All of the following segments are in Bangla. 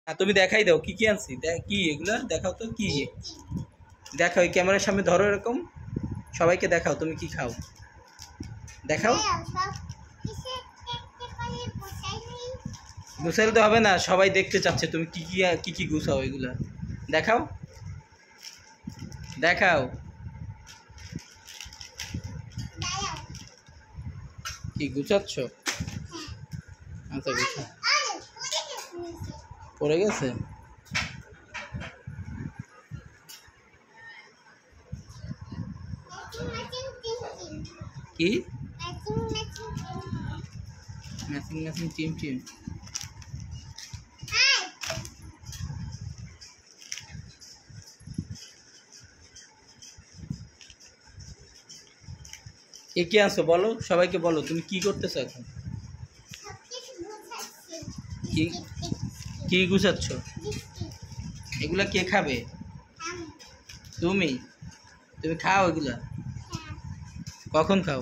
তুমি দেখাই দাও কি কি আনছি, কি এগুলো দেখাও তো কি। দেখাও, এই ক্যামেরার সামনে ধরো, এরকম সবাইকে দেখাও তুমি কি খাও, দেখাও। গুছাইলে তো হবে না, সবাই দেখতে চাচ্ছে তুমি কি কি কি কি গুছাও, এগুলা দেখাও, দেখাও। কি গুছাচ্ছ? আচ্ছা গুছা, পড়ে গেছে। কি ম্যাচিং ম্যাচিং টিম টিম? কে কে আছো বলো, সবাইকে বলো তুমি কি করতেছো এখন, কি কি গুছাচ্ছ? এগুলা কে খাবে? তুমি তুমি খাও এগুলা? কখন খাও?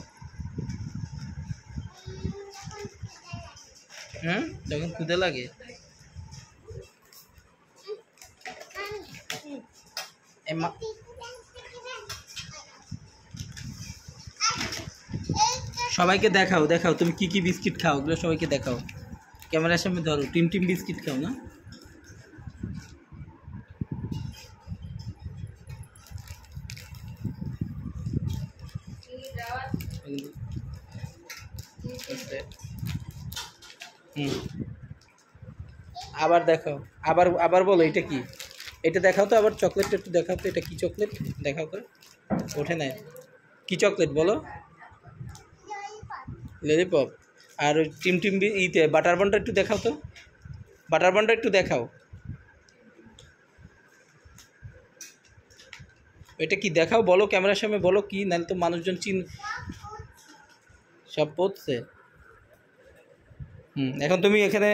যখন ক্ষুদে লাগে। সবাইকে দেখাও, দেখাও তুমি কি কি বিস্কিট খাও, ওগুলো সবাইকে দেখাও, ক্যামেরার সামনে ধরো। টিম টিম বিস্কিট খাও না? আবার দেখাও, আবার আবার বলো এটা কি, এটা দেখাও তো, আবার চকলেটটা একটু দেখাও তো, এটা কি চকলেট দেখাও তো, ওঠে নাই, কি চকলেট বলো? ললিপপ। আর ওই টিম টিম ইতে বাটার বনটা একটু দেখাও তো, বাটার বনটা একটু দেখাও, এটা কি দেখাও, বলো ক্যামেরার সামনে বলো কি, নাহলে তো মানুষজন সব পড়ছে। এখন তুমি এখানে